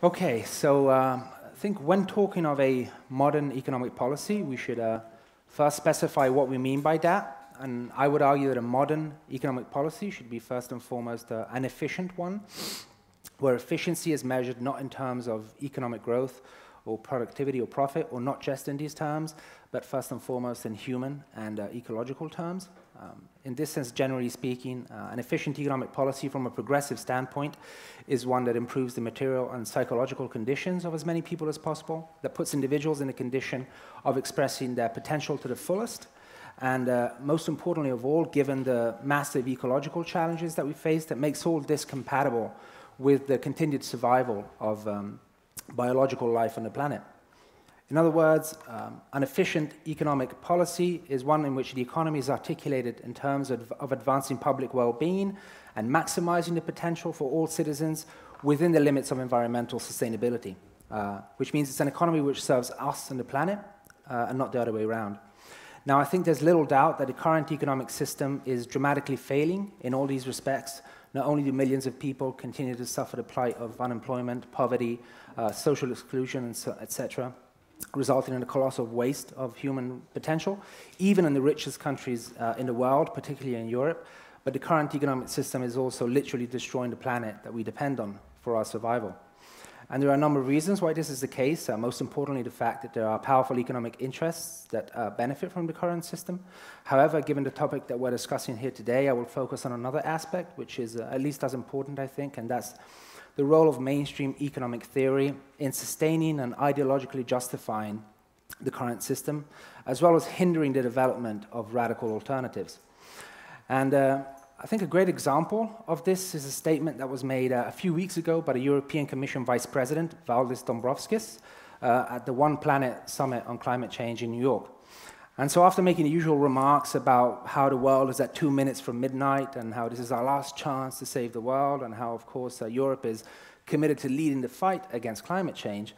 Okay, so I think when talking of a modern economic policy, we should first specify what we mean by that. And I would argue that a modern economic policy should be first and foremost an efficient one, where efficiency is measured not in terms of economic growth or productivity or profit, or not just in these terms, but first and foremost in human and ecological terms. In this sense, generally speaking, an efficient economic policy from a progressive standpoint is one that improves the material and psychological conditions of as many people as possible, that puts individuals in a condition of expressing their potential to the fullest, and most importantly of all, given the massive ecological challenges that we face, that makes all this compatible with the continued survival of biological life on the planet. In other words, an efficient economic policy is one in which the economy is articulated in terms of advancing public well-being and maximizing the potential for all citizens within the limits of environmental sustainability, which means it's an economy which serves us and the planet and not the other way around. Now, I think there's little doubt that the current economic system is dramatically failing in all these respects. Not only do millions of people continue to suffer the plight of unemployment, poverty, social exclusion, etc., resulting in a colossal waste of human potential, even in the richest countries in the world, particularly in Europe. But the current economic system is also literally destroying the planet that we depend on for our survival. And there are a number of reasons why this is the case, most importantly the fact that there are powerful economic interests that benefit from the current system. However, given the topic that we're discussing here today, I will focus on another aspect, which is at least as important, I think, and that's the role of mainstream economic theory in sustaining and ideologically justifying the current system, as well as hindering the development of radical alternatives. And I think a great example of this is a statement that was made a few weeks ago by the European Commission Vice President, Valdis Dombrovskis, at the One Planet Summit on Climate Change in New York. And so after making the usual remarks about how the world is at 2 minutes from midnight and how this is our last chance to save the world and how, of course, Europe is committed to leading the fight against climate change,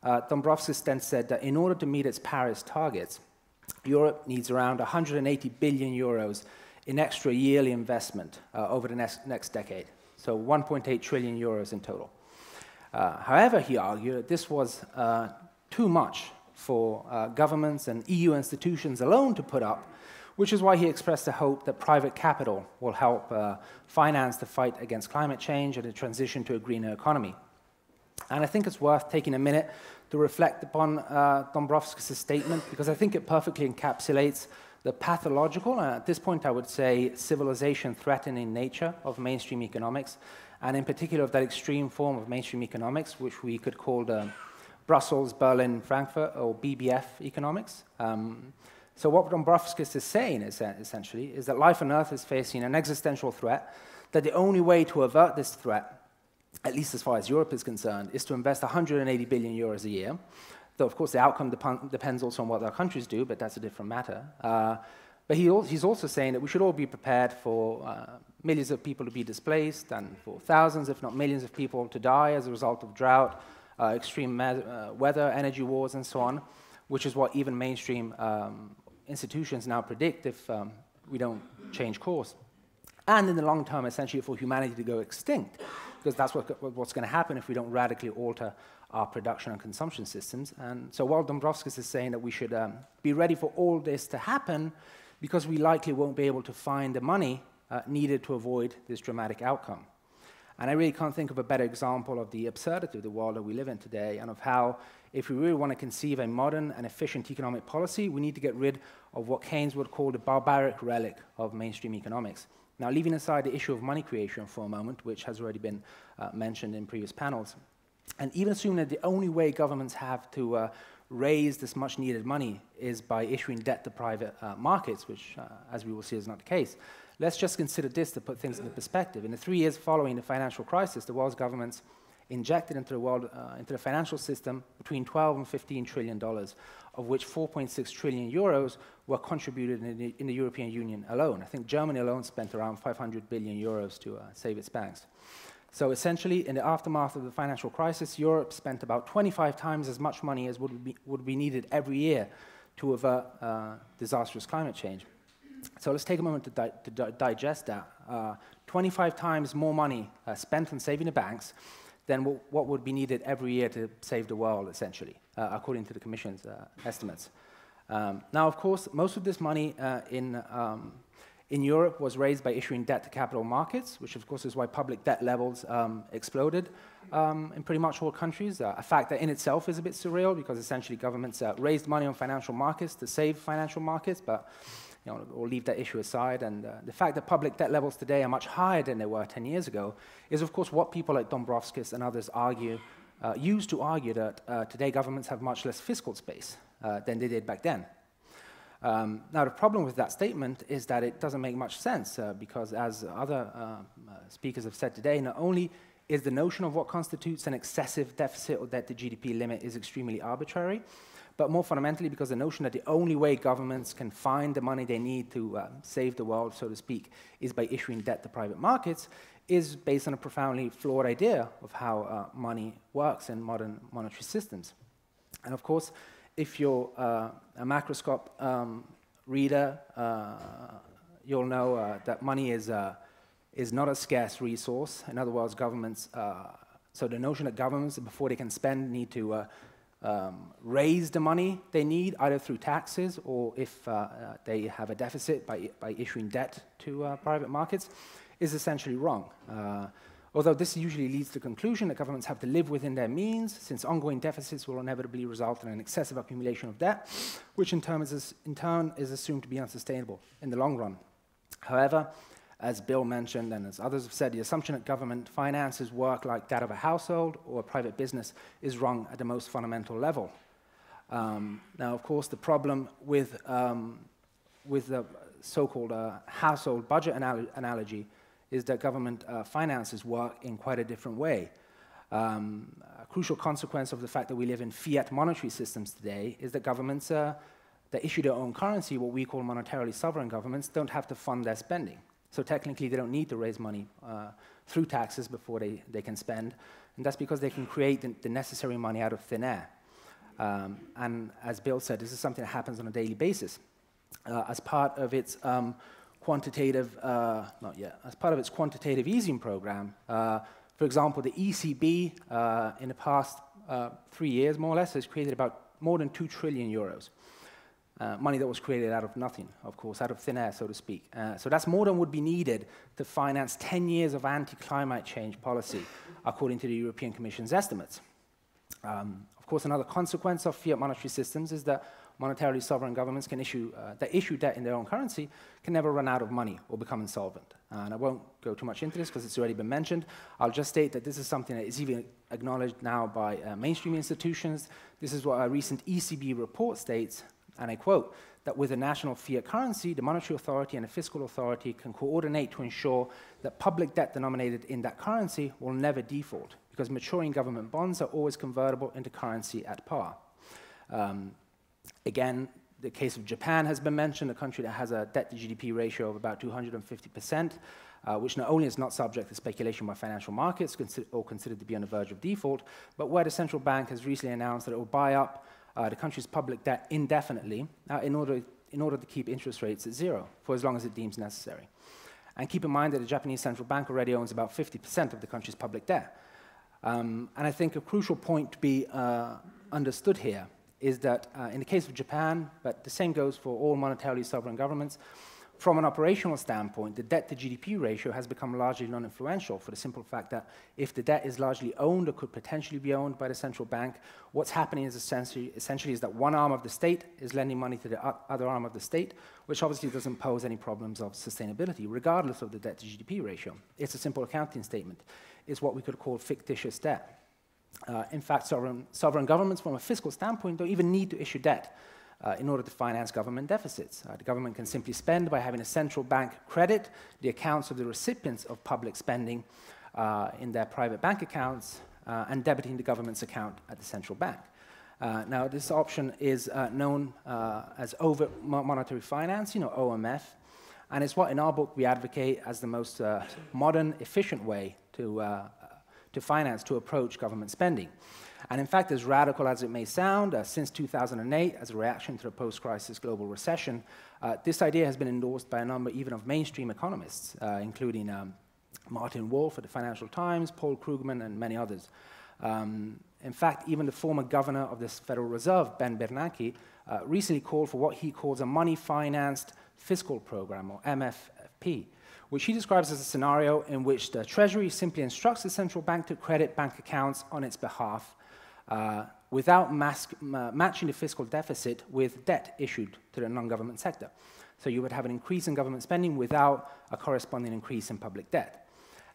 Dombrovskis then said that in order to meet its Paris targets, Europe needs around 180 billion euros in extra yearly investment over the next decade, so 1.8 trillion euros in total. However, he argued that this was too much for governments and EU institutions alone to put up, which is why he expressed a hope that private capital will help finance the fight against climate change and the transition to a greener economy. And I think it's worth taking a minute to reflect upon Dombrovskis' statement, because I think it perfectly encapsulates the pathological, and at this point I would say civilization-threatening nature of mainstream economics, and in particular of that extreme form of mainstream economics, which we could call the Brussels, Berlin, Frankfurt, or BBF economics. So what Dombrovskis is saying essentially is that life on Earth is facing an existential threat, that the only way to avert this threat, at least as far as Europe is concerned, is to invest 180 billion euros a year. Though, of course, the outcome depends also on what our countries do, but that's a different matter. But he's also saying that we should all be prepared for millions of people to be displaced and for thousands, if not millions of people to die as a result of drought, extreme weather, energy wars, and so on, which is what even mainstream institutions now predict if we don't change course. And in the long term, essentially, for humanity to go extinct, because that's what's going to happen if we don't radically alter our production and consumption systems. And so while Dombrovskis is saying that we should be ready for all this to happen, because we likely won't be able to find the money needed to avoid this dramatic outcome. And I really can't think of a better example of the absurdity of the world that we live in today, and of how, if we really want to conceive a modern and efficient economic policy, we need to get rid of what Keynes would call the barbaric relic of mainstream economics. Now, leaving aside the issue of money creation for a moment, which has already been mentioned in previous panels, and even assuming that the only way governments have to raise this much-needed money is by issuing debt to private markets, which, as we will see, is not the case. Let's just consider this to put things into perspective. In the 3 years following the financial crisis, the world's governments injected into the financial system between 12 and 15 trillion dollars, of which 4.6 trillion euros were contributed in the European Union alone. I think Germany alone spent around 500 billion euros to save its banks. So essentially, in the aftermath of the financial crisis, Europe spent about 25 times as much money as would be needed every year to avert disastrous climate change. So let's take a moment to digest that. 25 times more money spent on saving the banks than what would be needed every year to save the world, essentially, according to the Commission's estimates. Now, of course, most of this money in Europe was raised by issuing debt to capital markets, which of course is why public debt levels exploded in pretty much all countries, a fact that in itself is a bit surreal because essentially governments raised money on financial markets to save financial markets, but we'll leave that issue aside. And the fact that public debt levels today are much higher than they were 10 years ago is of course what people like Dombrovskis and others use to argue that today governments have much less fiscal space than they did back then. Now, the problem with that statement is that it doesn't make much sense because, as other speakers have said today, not only is the notion of what constitutes an excessive deficit or debt to GDP limit is extremely arbitrary, but more fundamentally because the notion that the only way governments can find the money they need to save the world, so to speak, is by issuing debt to private markets is based on a profoundly flawed idea of how money works in modern monetary systems. And of course, if you're a Makroskop reader, you'll know that money is not a scarce resource. In other words, governments, so the notion that governments, before they can spend, need to raise the money they need, either through taxes or if they have a deficit by issuing debt to private markets, is essentially wrong. Although this usually leads to the conclusion that governments have to live within their means, since ongoing deficits will inevitably result in an excessive accumulation of debt, which in turn is assumed to be unsustainable in the long run. However, as Bill mentioned and as others have said, the assumption that government finances work like that of a household or a private business is wrong at the most fundamental level. Now, of course, the problem with the so-called household budget analogy is that government finances work in quite a different way. A crucial consequence of the fact that we live in fiat monetary systems today is that governments that issue their own currency, what we call monetarily sovereign governments, don't have to fund their spending. So technically, they don't need to raise money through taxes before they can spend, and that's because they can create the necessary money out of thin air. And as Bill said, this is something that happens on a daily basis. As part of its quantitative easing program. For example, the ECB in the past 3 years, more or less, has created about more than 2 trillion euros. Money that was created out of nothing, of course, out of thin air, so to speak. So that's more than would be needed to finance 10 years of anti-climate change policy, according to the European Commission's estimates. Of course, another consequence of fiat monetary systems is that monetarily sovereign governments can issue debt in their own currency can never run out of money or become insolvent. And I won't go too much into this because it's already been mentioned. I'll just state that this is something that is even acknowledged now by mainstream institutions. This is what a recent ECB report states, and I quote, that with a national fiat currency, the monetary authority and the fiscal authority can coordinate to ensure that public debt denominated in that currency will never default, because maturing government bonds are always convertible into currency at par. Again, the case of Japan has been mentioned, a country that has a debt-to-GDP ratio of about 250%, which not only is not subject to speculation by financial markets or considered to be on the verge of default, but where the central bank has recently announced that it will buy up the country's public debt indefinitely in order to keep interest rates at zero for as long as it deems necessary. And keep in mind that the Japanese central bank already owns about 50% of the country's public debt. And I think a crucial point to be understood here is that in the case of Japan, but the same goes for all monetarily sovereign governments, from an operational standpoint, the debt-to-GDP ratio has become largely non-influential for the simple fact that if the debt is largely owned or could potentially be owned by the central bank, what's happening is essentially is that one arm of the state is lending money to the other arm of the state, which obviously doesn't pose any problems of sustainability, regardless of the debt-to-GDP ratio. It's a simple accounting statement. It's what we could call fictitious debt. In fact, sovereign governments, from a fiscal standpoint, don't even need to issue debt in order to finance government deficits. The government can simply spend by having a central bank credit the accounts of the recipients of public spending in their private bank accounts and debiting the government's account at the central bank. Now, this option is known as overt monetary financing, or OMF, and it's what in our book we advocate as the most modern, efficient way to finance, to approach government spending. And in fact, as radical as it may sound, since 2008, as a reaction to the post-crisis global recession, this idea has been endorsed by a number even of mainstream economists, including Martin Wolf at the Financial Times, Paul Krugman, and many others. In fact, even the former governor of the Federal Reserve, Ben Bernanke, recently called for what he calls a money-financed fiscal program, or MFP, which he describes as a scenario in which the Treasury simply instructs the central bank to credit bank accounts on its behalf without matching the fiscal deficit with debt issued to the non-government sector. So you would have an increase in government spending without a corresponding increase in public debt.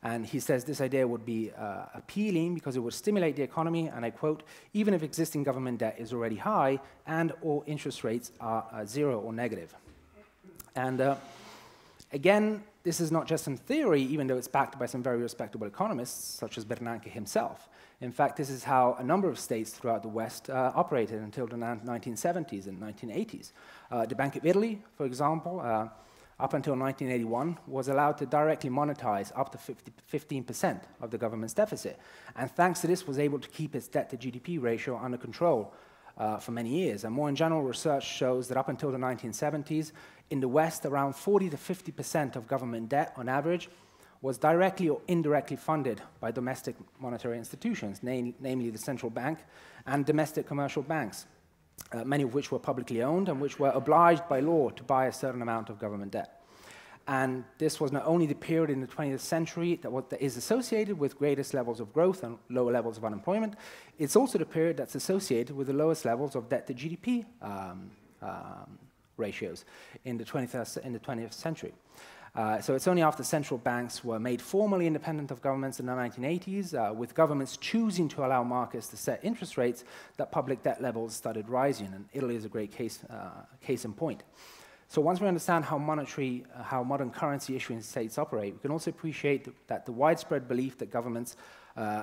And he says this idea would be appealing because it would stimulate the economy, and I quote, even if existing government debt is already high and or interest rates are 0 or negative. And again, this is not just in theory, even though it's backed by some very respectable economists, such as Bernanke himself. In fact, this is how a number of states throughout the West operated until the 1970s and 1980s. The Bank of Italy, for example, up until 1981, was allowed to directly monetize up to 15% of the government's deficit. And thanks to this, was able to keep its debt-to-GDP ratio under control for many years. And more in general, research shows that up until the 1970s, in the West, around 40 to 50% of government debt, on average, was directly or indirectly funded by domestic monetary institutions, namely the central bank and domestic commercial banks, many of which were publicly owned and which were obliged by law to buy a certain amount of government debt. And this was not only the period in the 20th century that is associated with greatest levels of growth and lower levels of unemployment, it's also the period that's associated with the lowest levels of debt to GDP ratios in the 20th century. So it's only after central banks were made formally independent of governments in the 1980s, with governments choosing to allow markets to set interest rates, that public debt levels started rising, and Italy is a great case in point. So once we understand how modern currency issuing states operate, we can also appreciate that the widespread belief that governments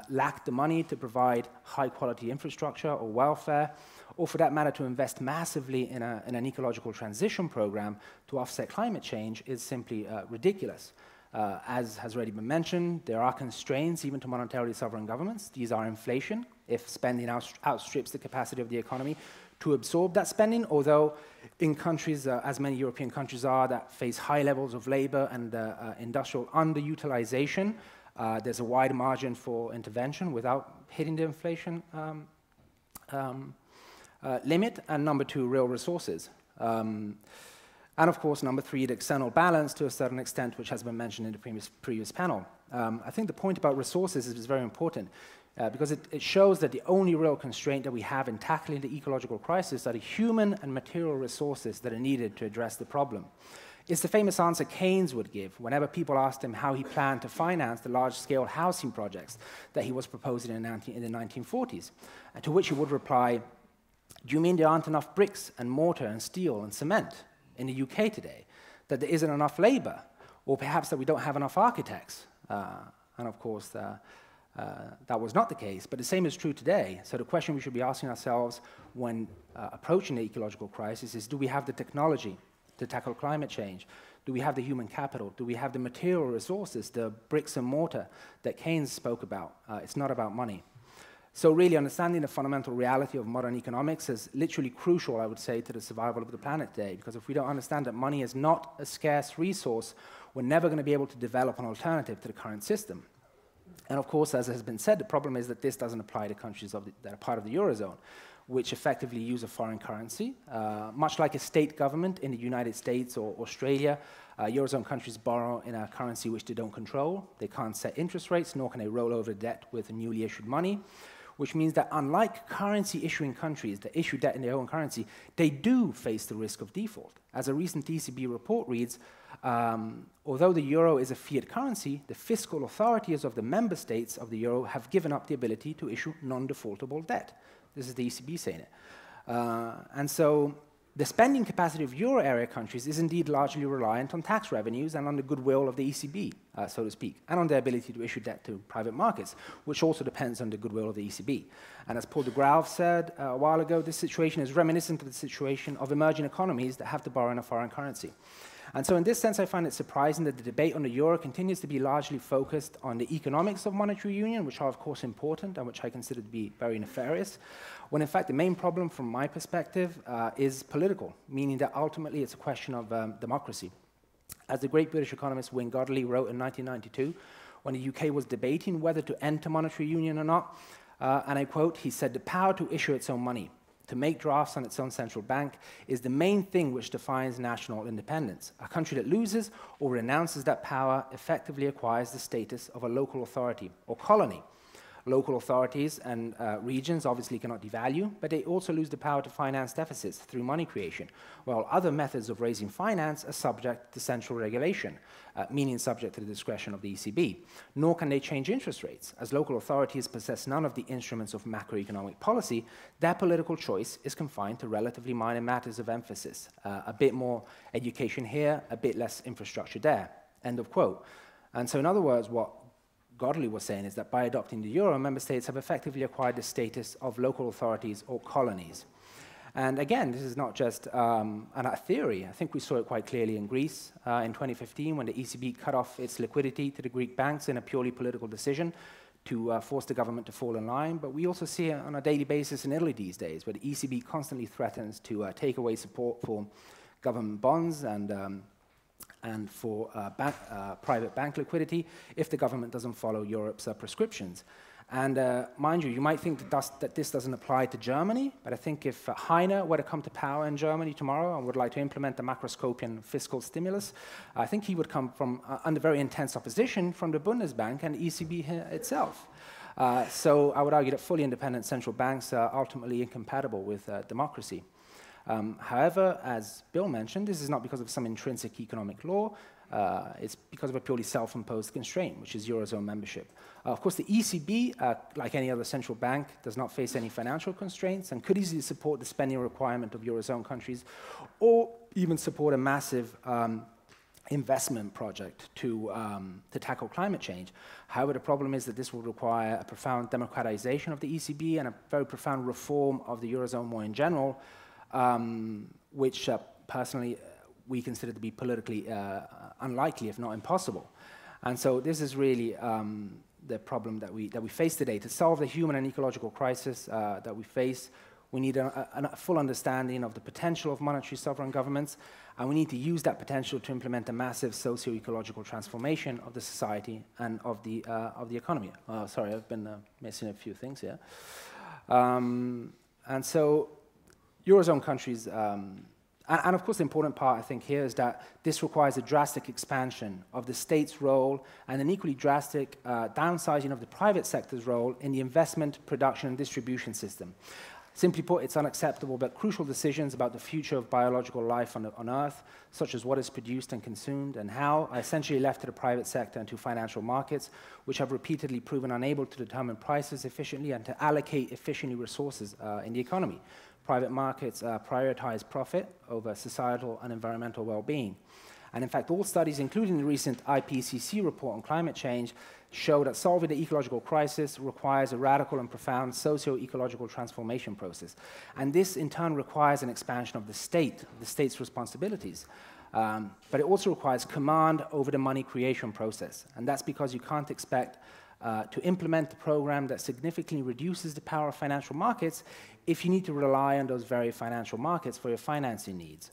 lack the money to provide high-quality infrastructure or welfare, or for that matter to invest massively in an ecological transition program to offset climate change is simply ridiculous. As has already been mentioned, there are constraints even to monetarily sovereign governments. These are inflation, if spending outstrips the capacity of the economy to absorb that spending, although in countries, as many European countries are, that face high levels of labor and industrial underutilization, there's a wide margin for intervention without hitting the inflation limit, and number two, real resources. And of course, number three, the external balance to a certain extent, which has been mentioned in the previous panel. I think the point about resources is very important because it shows that the only real constraint that we have in tackling the ecological crisis are the human and material resources that are needed to address the problem. It's the famous answer Keynes would give whenever people asked him how he planned to finance the large-scale housing projects that he was proposing in the 1940s, and to which he would reply, do you mean there aren't enough bricks and mortar and steel and cement in the UK today, that there isn't enough labor, or perhaps that we don't have enough architects? And of course, that was not the case, but the same is true today. So the question we should be asking ourselves when approaching the ecological crisis is, do we have the technology to tackle climate change? Do we have the human capital? Do we have the material resources, the bricks and mortar that Keynes spoke about? It's not about money. So really understanding the fundamental reality of modern economics is literally crucial, I would say, to the survival of the planet today, because if we don't understand that money is not a scarce resource, we're never going to be able to develop an alternative to the current system. And of course, as has been said, the problem is that this doesn't apply to countries that are part of the Eurozone, which effectively use a foreign currency. Much like a state government in the United States or Australia, Eurozone countries borrow in a currency which they don't control. They can't set interest rates, nor can they roll over debt with newly issued money, which means that unlike currency issuing countries that issue debt in their own currency, they do face the risk of default. As a recent ECB report reads, although the euro is a fiat currency, the fiscal authorities of the member states of the euro have given up the ability to issue non-defaultable debt. This is the ECB saying it. And so the spending capacity of euro area countries is indeed largely reliant on tax revenues and on the goodwill of the ECB, so to speak, and on their ability to issue debt to private markets, which also depends on the goodwill of the ECB. And as Paul de Grauw said a while ago, this situation is reminiscent of the situation of emerging economies that have to borrow in a foreign currency. And so in this sense, I find it surprising that the debate on the euro continues to be largely focused on the economics of monetary union, which are of course important and which I consider to be very nefarious, when in fact the main problem from my perspective is political, meaning that ultimately it's a question of democracy. As the great British economist Wayne Godley wrote in 1992, when the UK was debating whether to enter monetary union or not. And I quote, he said, "The power to issue its own money, to make drafts on its own central bank, is the main thing which defines national independence. A country that loses or renounces that power effectively acquires the status of a local authority or colony. Local authorities and regions obviously cannot devalue, but they also lose the power to finance deficits through money creation, while other methods of raising finance are subject to central regulation, meaning subject to the discretion of the ECB. Nor can they change interest rates. As local authorities possess none of the instruments of macroeconomic policy, their political choice is confined to relatively minor matters of emphasis. A bit more education here, a bit less infrastructure there." End of quote. And so in other words, what Godley was saying is that by adopting the euro, member states have effectively acquired the status of local authorities or colonies. And again, this is not just a theory. I think we saw it quite clearly in Greece in 2015 when the ECB cut off its liquidity to the Greek banks in a purely political decision to force the government to fall in line. But we also see it on a daily basis in Italy these days, where the ECB constantly threatens to take away support for government bonds and for private bank liquidity if the government doesn't follow Europe's prescriptions. And mind you, you might think that this doesn't apply to Germany, but I think if Heine were to come to power in Germany tomorrow and would like to implement the macroscopian fiscal stimulus, I think he would come from under very intense opposition from the Bundesbank and the ECB itself. So I would argue that fully independent central banks are ultimately incompatible with democracy. However, as Bill mentioned, this is not because of some intrinsic economic law. It's because of a purely self-imposed constraint, which is Eurozone membership. Of course, the ECB, like any other central bank, does not face any financial constraints and could easily support the spending requirement of Eurozone countries or even support a massive investment project to tackle climate change. However, the problem is that this will require a profound democratization of the ECB and a very profound reform of the Eurozone more in general, which personally we consider to be politically unlikely, if not impossible. And so this is really the problem that we face today. To solve the human and ecological crisis that we face, we need a full understanding of the potential of monetary sovereign governments, and we need to use that potential to implement a massive socio-ecological transformation of the society and of the economy. Sorry, I've been missing a few things here. And so Eurozone countries, and of course the important part I think here is that this requires a drastic expansion of the state's role and an equally drastic downsizing of the private sector's role in the investment, production and distribution system. Simply put, it's unacceptable that crucial decisions about the future of biological life on Earth, such as what is produced and consumed and how, are essentially left to the private sector and to financial markets, which have repeatedly proven unable to determine prices efficiently and to allocate efficiently resources in the economy. Private markets prioritize profit over societal and environmental well-being. And in fact, all studies, including the recent IPCC report on climate change, show that solving the ecological crisis requires a radical and profound socio-ecological transformation process. And this, in turn, requires an expansion of the state's responsibilities. But it also requires command over the money creation process. And that's because you can't expect to implement a program that significantly reduces the power of financial markets if you need to rely on those very financial markets for your financing needs.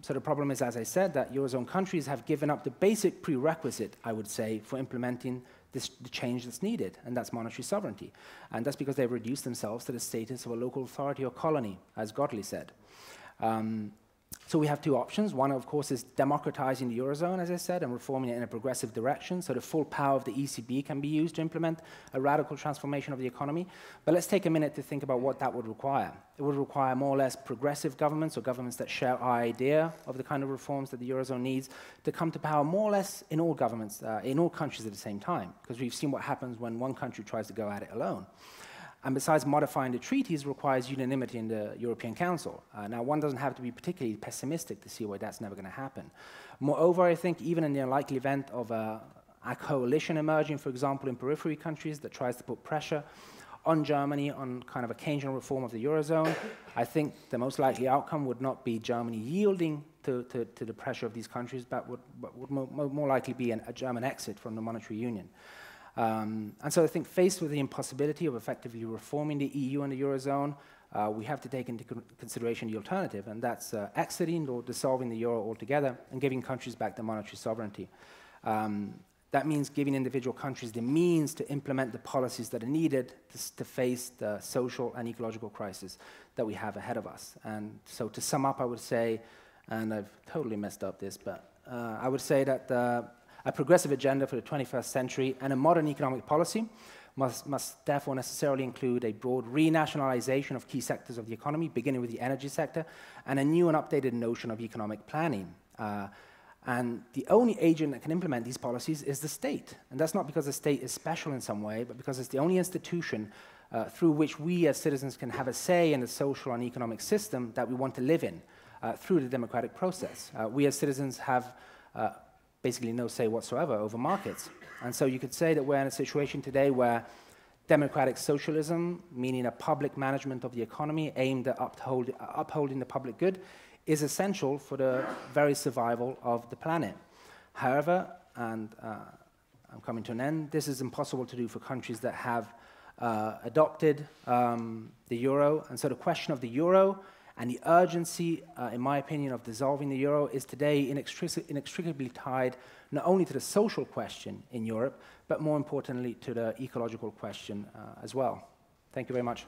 So the problem is, as I said, that Eurozone countries have given up the basic prerequisite, I would say, for implementing the change that's needed, and that's monetary sovereignty. And that's because they've reduced themselves to the status of a local authority or colony, as Godley said. So we have two options. One, of course, is democratizing the Eurozone, as I said, and reforming it in a progressive direction so the full power of the ECB can be used to implement a radical transformation of the economy. But let's take a minute to think about what that would require. It would require more or less progressive governments, or governments that share our idea of the kind of reforms that the Eurozone needs, to come to power more or less in all governments, in all countries at the same time, because we've seen what happens when one country tries to go at it alone. And besides modifying the treaties, requires unanimity in the European Council. Now, one doesn't have to be particularly pessimistic to see why that's never going to happen. Moreover, I think even in the unlikely event of a coalition emerging, for example, in periphery countries that tries to put pressure on Germany on kind of a Keynesian reform of the Eurozone, I think the most likely outcome would not be Germany yielding to the pressure of these countries, but would more likely be a German exit from the monetary union. And so I think faced with the impossibility of effectively reforming the EU and the Eurozone, we have to take into consideration the alternative, and that's exiting or dissolving the euro altogether and giving countries back their monetary sovereignty. That means giving individual countries the means to implement the policies that are needed to face the social and ecological crisis that we have ahead of us. And so to sum up, I would say, and I've totally messed up this, but I would say that a progressive agenda for the 21st century and a modern economic policy must therefore necessarily include a broad renationalization of key sectors of the economy, beginning with the energy sector, and a new and updated notion of economic planning. And the only agent that can implement these policies is the state. And that's not because the state is special in some way, but because it's the only institution through which we as citizens can have a say in the social and economic system that we want to live in through the democratic process. We as citizens have basically no say whatsoever over markets. And so you could say that we're in a situation today where democratic socialism, meaning a public management of the economy aimed at upholding the public good, is essential for the very survival of the planet. However, and I'm coming to an end, this is impossible to do for countries that have adopted the euro. And so the question of the euro and the urgency, in my opinion, of dissolving the euro is today inextricably tied not only to the social question in Europe, but more importantly to the ecological question as well. Thank you very much.